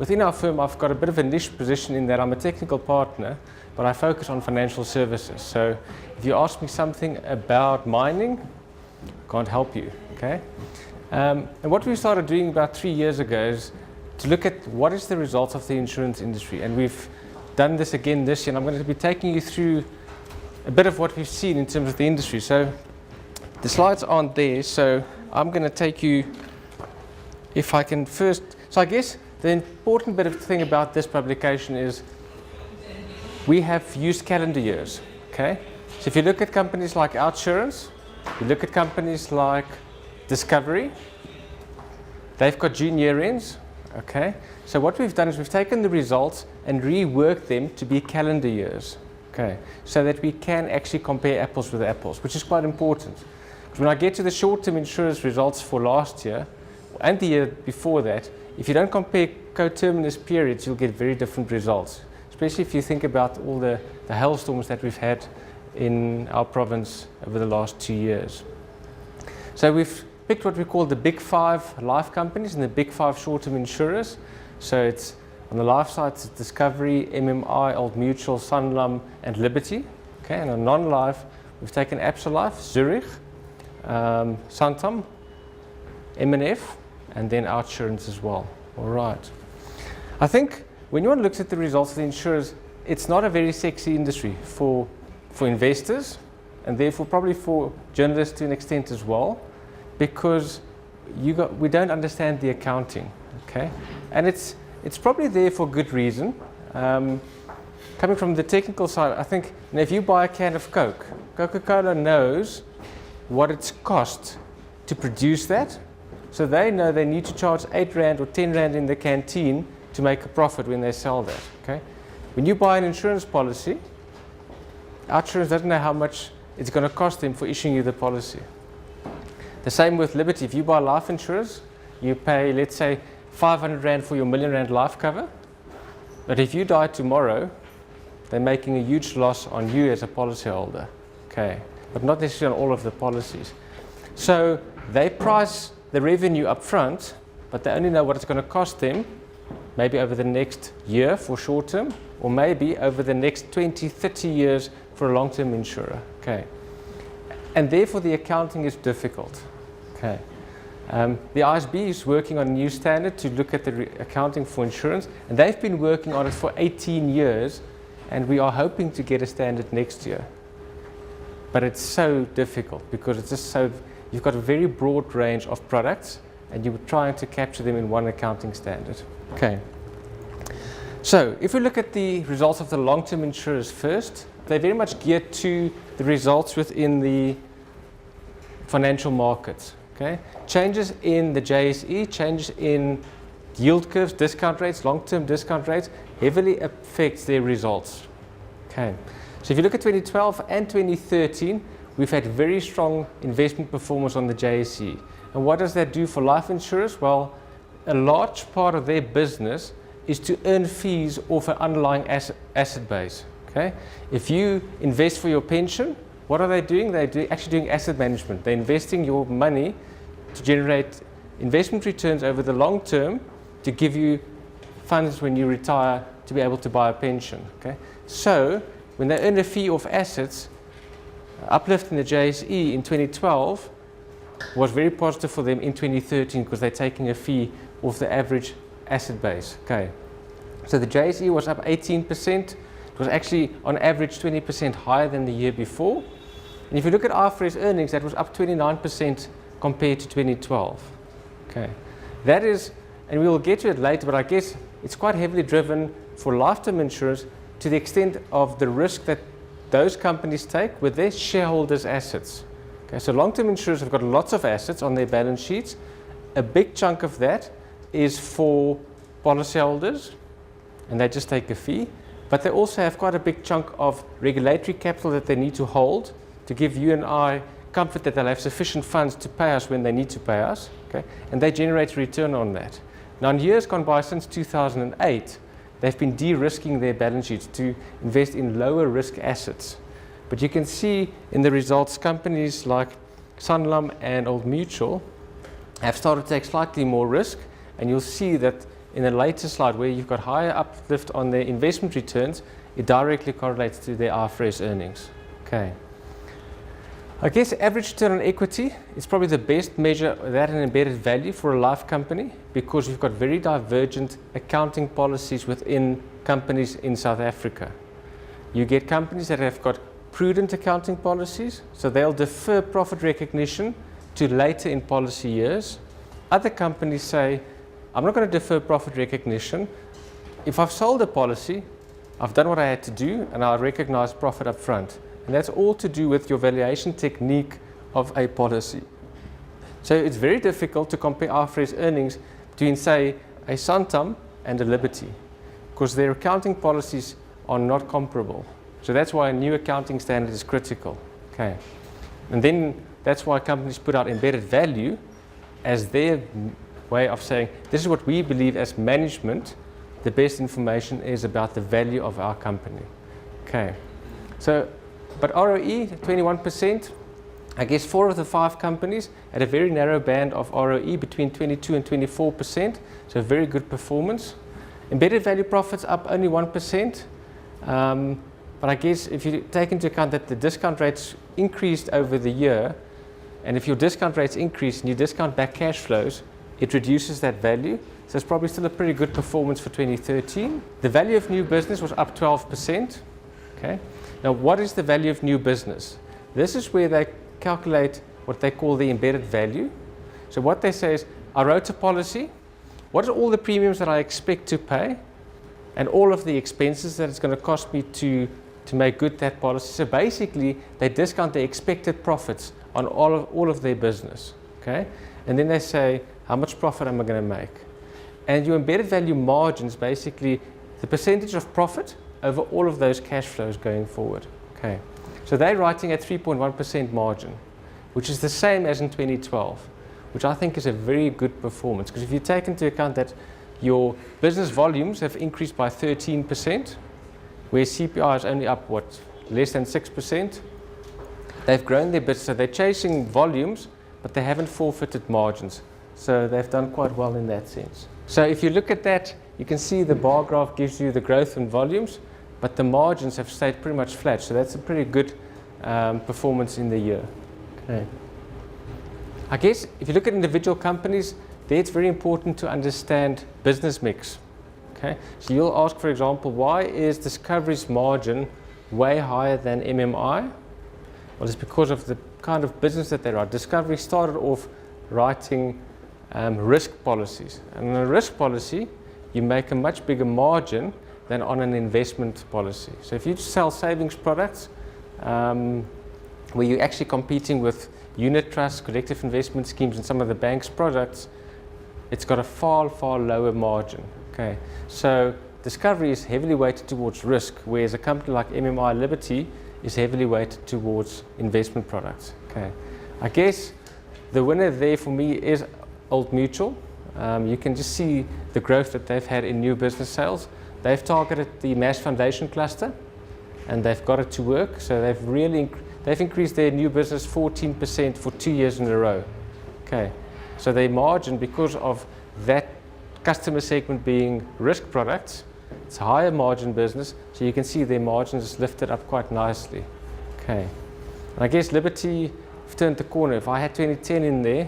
within our firm, I've got a bit of a niche position in that I'm a technical partner, but I focus on financial services. So if you ask me something about mining, I can't help you, okay? And what we started doing about 3 years ago is to look at what is the results of the insurance industry. And we've done this again this year, and I'm going to be taking you through a bit of what we've seen in terms of the industry. So the slides aren't there, so I'm going to take you, if I can first, so I guess the important bit of thing about this publication is we have used calendar years, okay? So if you look at companies like Outsurance, you look at companies like Discovery, they've got June year ends, okay? So what we've done is we've taken the results and reworked them to be calendar years, okay? So that we can actually compare apples with apples, which is quite important. Because when I get to the short-term insurance results for last year and the year before that, if you don't compare coterminous periods, you'll get very different results, especially if you think about all the hailstorms that we've had in our province over the last 2 years. So we've picked what we call the big 5 life companies and the big 5 short-term insurers. So it's on the life side, it's Discovery, MMI, Old Mutual, Sanlam, and Liberty. Okay, and on non-life, we've taken Absa Life, Zurich, Santam, M&F, and then Outsurance as well. All right. I think when one looks at the results of the insurers, it's not a very sexy industry for investors, and therefore probably for journalists to an extent as well, because we don't understand the accounting, okay? And it's probably there for good reason. Coming from the technical side, I think if you buy a can of Coke, Coca-Cola knows what it's cost to produce that, so they know they need to charge 8 Rand or 10 Rand in the canteen to make a profit when they sell that, okay? When you buy an insurance policy, Outsurance doesn't know how much it's going to cost them for issuing you the policy. The same with Liberty. If you buy life insurance, you pay, let's say, 500 Rand for your R1 million life cover, but if you die tomorrow, they're making a huge loss on you as a policyholder, okay? But not necessarily on all of the policies. So they price the revenue up front, but they only know what it's going to cost them maybe over the next year for short term, or maybe over the next 20, 30 years for a long-term insurer, okay? And therefore the accounting is difficult, okay? The ISB is working on a new standard to look at the accounting for insurance, and they've been working on it for 18 years, and we are hoping to get a standard next year. But it's so difficult because it's just so, you've got a very broad range of products, and you're trying to capture them in one accounting standard. Okay. So if we look at the results of the long-term insurers first, they're very much geared to the results within the financial markets. Okay. Changes in the JSE, changes in yield curves, discount rates, long-term discount rates, heavily affects their results. Okay. So if you look at 2012 and 2013, we've had very strong investment performance on the JSE. And what does that do for life insurers? Well, a large part of their business is to earn fees off an underlying asset base. Okay? If you invest for your pension, what are they doing? They're actually doing asset management. They're investing your money to generate investment returns over the long term to give you funds when you retire to be able to buy a pension. Okay? So when they earn a fee off assets, uplift in the JSE in 2012 was very positive for them in 2013 because they're taking a fee off the average asset base. Okay. So the JSE was up 18%. It was actually on average 20% higher than the year before. And if you look at IFRS earnings, that was up 29% compared to 2012. Okay. That is, and we will get to it later, but I guess it's quite heavily driven for lifetime insurance to the extent of the risk that those companies take with their shareholders' assets. Okay, so long-term insurers have got lots of assets on their balance sheets. A big chunk of that is for policyholders, and they just take a fee. But they also have quite a big chunk of regulatory capital that they need to hold to give you and I comfort that they'll have sufficient funds to pay us when they need to pay us. Okay? And they generate a return on that. Now, in years gone by since 2008, they've been de-risking their balance sheets to invest in lower risk assets. But you can see in the results, companies like Sanlam and Old Mutual have started to take slightly more risk, and you'll see that in the later slide where you've got higher uplift on their investment returns, it directly correlates to their IFRS earnings. Okay. I guess average return on equity is probably the best measure of that and embedded value for a life company, because you've got very divergent accounting policies within companies in South Africa. You get companies that have got prudent accounting policies, so they'll defer profit recognition to later in policy years. Other companies say, I'm not going to defer profit recognition. If I've sold a policy, I've done what I had to do and I'll recognize profit up front. And that's all to do with your valuation technique of a policy. So it's very difficult to compare IFRS earnings between, say, a Santam and a Liberty, because their accounting policies are not comparable. So that's why a new accounting standard is critical. Okay. And then that's why companies put out embedded value as their way of saying, this is what we believe as management, the best information is about the value of our company. Okay. So, but ROE, 21%, I guess 4 of the 5 companies had a very narrow band of ROE between 22 and 24%, so very good performance. Embedded value profits up only 1%, but I guess if you take into account that the discount rates increased over the year, and if your discount rates increase and you discount back cash flows, it reduces that value. So it's probably still a pretty good performance for 2013. The value of new business was up 12%. Okay. Now, what is the value of new business? This is where they calculate what they call the embedded value. So what they say is, I wrote a policy. What are all the premiums that I expect to pay and all of the expenses that it's going to cost me to make good that policy? So basically, they discount the expected profits on all of their business. Okay? And then they say, how much profit am I going to make? And your embedded value margin is basically the percentage of profit over all of those cash flows going forward. Okay. So they're writing at 3.1% margin, which is the same as in 2012, which I think is a very good performance, because if you take into account that your business volumes have increased by 13%, where CPI is only up, less than 6%, they've grown their business, so they're chasing volumes, but they haven't forfeited margins. So they've done quite well in that sense. So if you look at that, you can see the bar graph gives you the growth in volumes, but the margins have stayed pretty much flat. So that's a pretty good performance in the year. Okay. I guess if you look at individual companies, there it's very important to understand business mix. Okay. So you'll ask, for example, why is Discovery's margin way higher than MMI? Well, it's because of the kind of business that they write. Discovery started off writing risk policies. And in a risk policy, you make a much bigger margin than on an investment policy. So if you sell savings products, where you're actually competing with unit trusts, collective investment schemes, and some of the bank's products, it's got a far, far lower margin. Okay. So Discovery is heavily weighted towards risk, whereas a company like MMI Liberty is heavily weighted towards investment products. Okay. I guess the winner there for me is Old Mutual. You can just see the growth that they've had in new business sales. They've targeted the mass foundation cluster, and they've got it to work. So they've increased their new business 14% for 2 years in a row. Okay. So their margin, because of that customer segment being risk products, it's a higher margin business. So you can see their margins lifted up quite nicely. Okay. And I guess Liberty have turned the corner. If I had 2010 in there,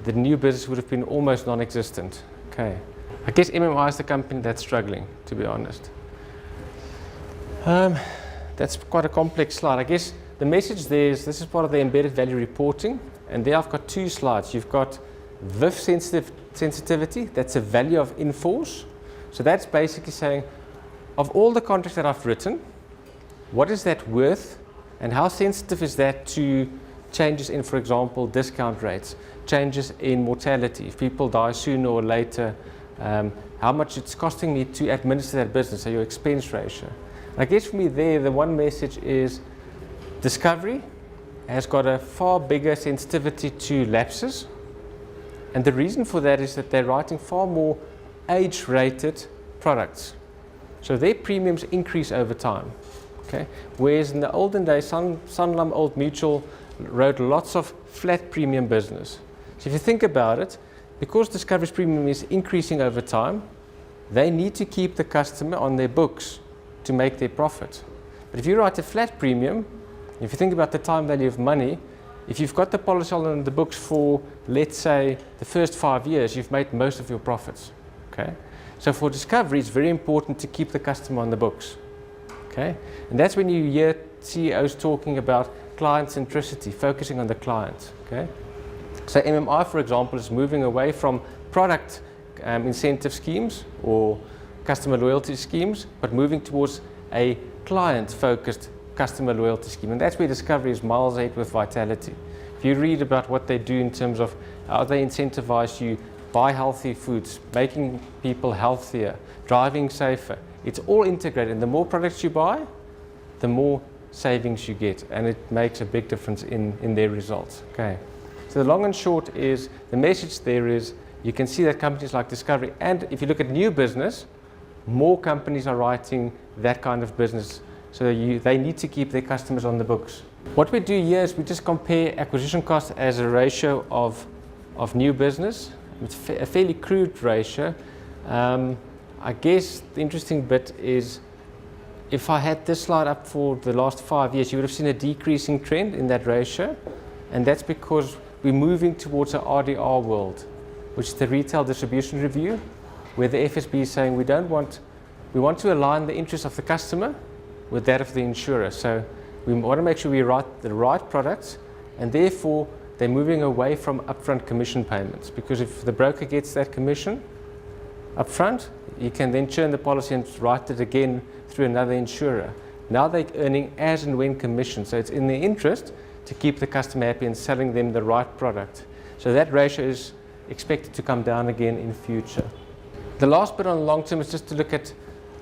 the new business would have been almost non-existent. Okay. I guess MMI is the company that's struggling, to be honest. That's quite a complex slide. I guess the message there is this is part of the embedded value reporting, and there I've got 2 slides. You've got VIF sensitivity, that's a value of in force. So that's basically saying, of all the contracts that I've written, what is that worth, and how sensitive is that to changes in, for example, discount rates, changes in mortality, if people die sooner or later, how much it's costing me to administer that business, so your expense ratio. I guess for me there, the one message is Discovery has got a far bigger sensitivity to lapses, and the reason for that is that they're writing far more age-rated products. So their premiums increase over time. Okay? Whereas in the olden days, Sanlam Old Mutual wrote lots of flat premium business. So if you think about it, because Discovery's premium is increasing over time, they need to keep the customer on their books to make their profit. But if you write a flat premium, if you think about the time value of money, if you've got the policy on the books for, let's say, the first 5 years, you've made most of your profits. Okay? So for Discovery, it's very important to keep the customer on the books. Okay? And that's when you hear CEOs talking about client centricity, focusing on the client. Okay? So MMI, for example, is moving away from product incentive schemes or customer loyalty schemes, but moving towards a client-focused customer loyalty scheme. And that's where Discovery is miles ahead with Vitality. If you read about what they do in terms of how they incentivize you, buy healthy foods, making people healthier, driving safer, it's all integrated. And the more products you buy, the more savings you get, and it makes a big difference in their results. Okay. So the long and short is, the message there is, you can see that companies like Discovery, and if you look at new business, more companies are writing that kind of business. So they need to keep their customers on the books. What we do here is we just compare acquisition cost as a ratio of new business. It's a fairly crude ratio. I guess the interesting bit is, if I had this slide up for the last 5 years, you would have seen a decreasing trend in that ratio. And that's because we're moving towards an RDR world, which is the Retail Distribution Review, where the FSB is saying we want to align the interests of the customer with that of the insurer. So we want to make sure we write the right products, and therefore they're moving away from upfront commission payments, because if the broker gets that commission upfront, he can then churn the policy and write it again through another insurer. Now they're earning as and when commission, so it's in their interest to keep the customer happy and selling them the right product. So that ratio is expected to come down again in future. The last bit on long term is just to look at,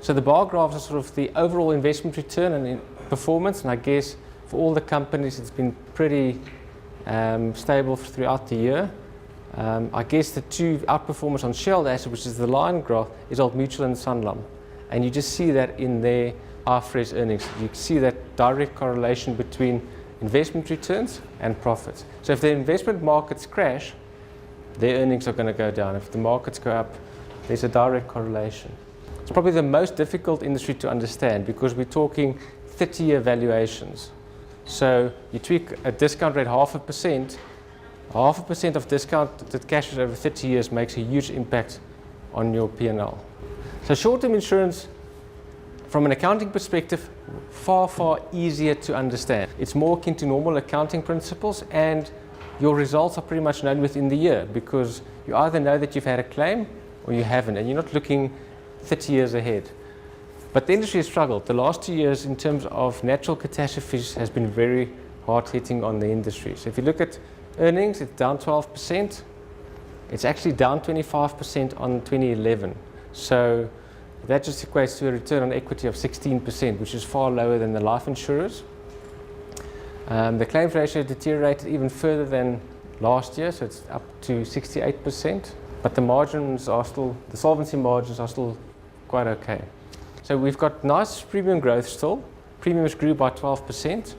so the bar graphs are sort of the overall investment return and performance, and I guess for all the companies it's been pretty stable throughout the year. I guess the two outperformers on shareholder asset, which is the line graph, is Old Mutual and Sanlam. And you just see that in their IFRS earnings. You see that direct correlation between investment returns and profits. So if the investment markets crash, their earnings are going to go down. If the markets go up, there's a direct correlation. It's probably the most difficult industry to understand, because we're talking 30-year valuations. So you tweak a discount rate 0.5%, 0.5% of discount that cashes over 30 years makes a huge impact on your P&L. So short-term insurance, from an accounting perspective, far, far easier to understand. It's more akin to normal accounting principles, and your results are pretty much known within the year, because you either know that you've had a claim or you haven't, and you're not looking 30 years ahead. But the industry has struggled. The last 2 years in terms of natural catastrophes has been very hard hitting on the industry. So if you look at earnings, it's down 12%. It's actually down 25% on 2011. So that just equates to a return on equity of 16%, which is far lower than the life insurers. The claims ratio deteriorated even further than last year, so it's up to 68%. But the margins are still, the solvency margins are still quite okay. So we've got nice premium growth still. Premiums grew by 12%.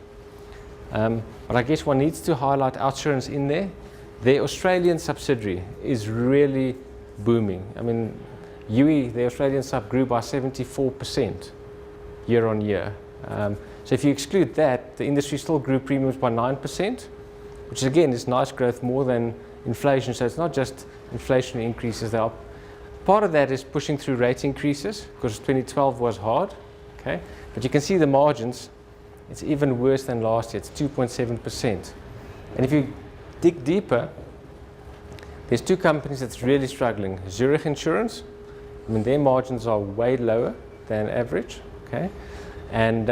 But I guess one needs to highlight OUTsurance in there. Their Australian subsidiary is really booming. I mean, UE, the Australian sub, grew by 74% year on year. So if you exclude that, the industry still grew premiums by 9%, which again is nice growth, more than inflation. So it's not just inflationary increases. Part of that is pushing through rate increases, because 2012 was hard. Okay? But you can see the margins, it's even worse than last year. It's 2.7%. And if you dig deeper, there's two companies that's really struggling. Zurich Insurance, I mean, their margins are way lower than average. Okay? And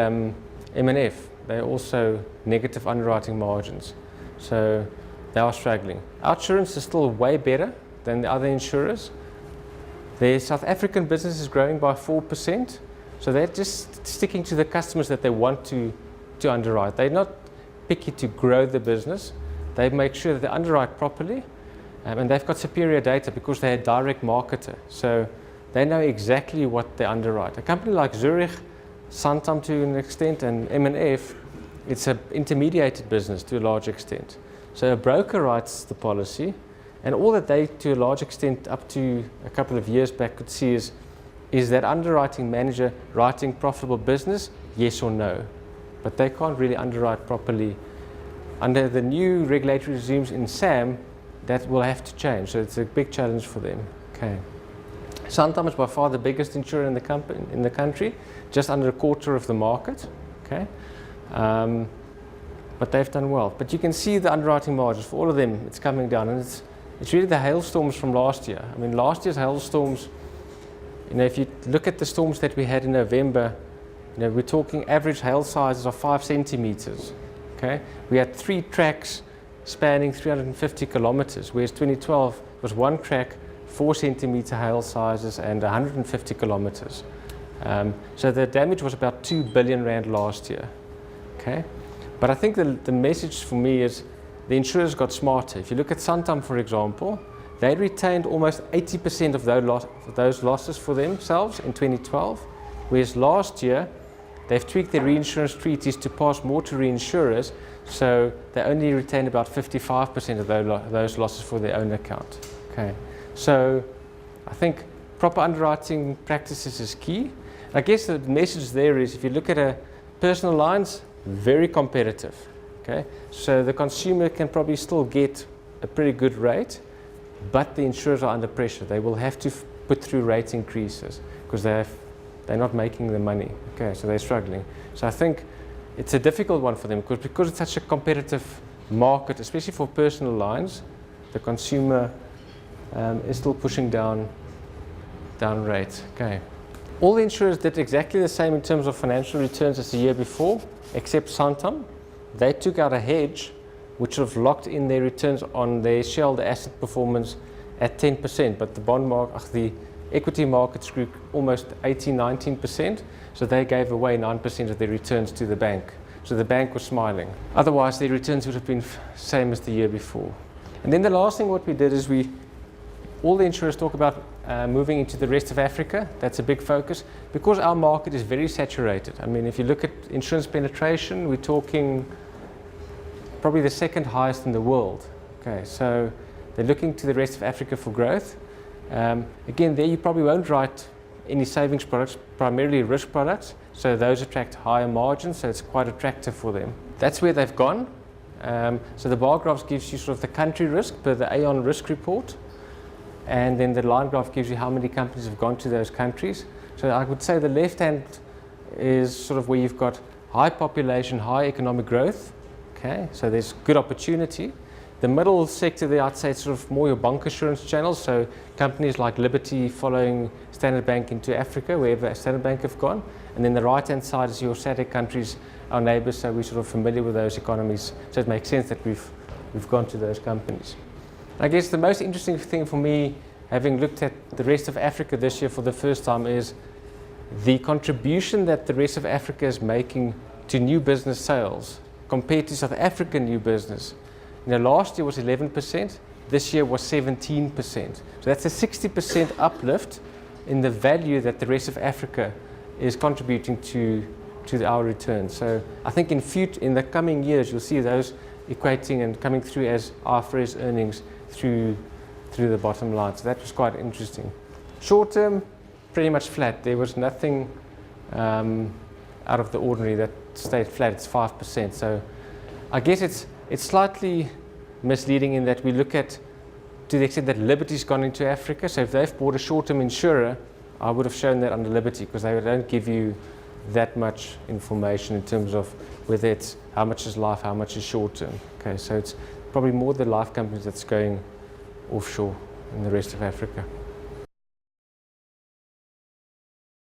M&F, they're also negative underwriting margins. So they are struggling. OUTsurance is still way better than the other insurers. Their South African business is growing by 4%. So they're just sticking to the customers that they want to underwrite. They're not picky to grow the business. They make sure that they underwrite properly. And they've got superior data because they're a direct marketer. So they know exactly what they underwrite. A company like Zurich, Santam to an extent, and M&F, it's an intermediated business to a large extent. So a broker writes the policy, and all that they, to a large extent, up to a couple of years back, could see is is that underwriting manager writing profitable business? Yes or no? But they can't really underwrite properly. Under the new regulatory regimes in SAM, that will have to change. So it's a big challenge for them. Okay. Santam is by far the biggest insurer in the country, just under a quarter of the market. Okay. But they've done well. But you can see the underwriting margins for all of them. It's coming down, and it's really the hailstorms from last year. I mean, last year's hailstorms. If you look at the storms that we had in November, we're talking average hail sizes of 5 centimeters. Okay, we had 3 tracks spanning 350 kilometers, whereas 2012 was 1 track, 4 centimeter hail sizes, and 150 kilometers. So the damage was about 2 billion rand last year. Okay, but I think the message for me is the insurers got smarter. If you look at Santam, for example, they retained almost 80% of those losses for themselves in 2012, whereas last year they've tweaked their reinsurance treaties to pass more to reinsurers, so they only retain about 55% of those losses for their own account. Okay, so I think proper underwriting practices is key. I guess the message there is, if you look at personal lines, very competitive. Okay, so the consumer can probably still get a pretty good rate, but the insurers are under pressure. They will have to put through rate increases because they're not making the money. Okay, so they're struggling. So I think it's a difficult one for them because it's such a competitive market, especially for personal lines. The consumer is still pushing down rates. Okay, all the insurers did exactly the same in terms of financial returns as the year before, except Santam. They took out a hedge which have locked in their returns on their shareholder asset performance at 10%, but the equity markets grew almost 18-19%, so they gave away 9% of their returns to the bank. So the bank was smiling. Otherwise, their returns would have been same as the year before. And then the last thing what we did is all the insurers talk about moving into the rest of Africa. That's a big focus because our market is very saturated. I mean, if you look at insurance penetration, we're talking probably the second highest in the world. Okay, so they're looking to the rest of Africa for growth. Again, there you probably won't write any savings products, primarily risk products, so those attract higher margins, so it's quite attractive for them. That's where they've gone. So the bar graphs gives you sort of the country risk per the Aon risk report, and then the line graph gives you how many companies have gone to those countries. So I would say the left hand is sort of where you've got high population, high economic growth. Okay, so there's good opportunity. The middle sector there, I'd say it's sort of more your bank assurance channels, so companies like Liberty following Standard Bank into Africa, wherever Standard Bank have gone. And then the right-hand side is your SADC countries, our neighbours, so we're sort of familiar with those economies, so it makes sense that we've gone to those companies. I guess the most interesting thing for me, having looked at the rest of Africa this year for the first time, is the contribution that the rest of Africa is making to new business sales compared to South African new business. Last year was 11%, this year was 17%. So that's a 60% uplift in the value that the rest of Africa is contributing to our returns. So I think in the coming years, you'll see those equating and coming through as IFRS earnings through the bottom line. So that was quite interesting. Short term, pretty much flat. There was nothing out of the ordinary that stayed flat. It's 5%. So I guess it's slightly misleading in that we look at, to the extent that Liberty's gone into Africa. So if they've bought a short-term insurer, I would have shown that under Liberty because they don't give you that much information in terms of whether it's how much is life, how much is short-term. Okay, so it's probably more the life companies that's going offshore in the rest of Africa.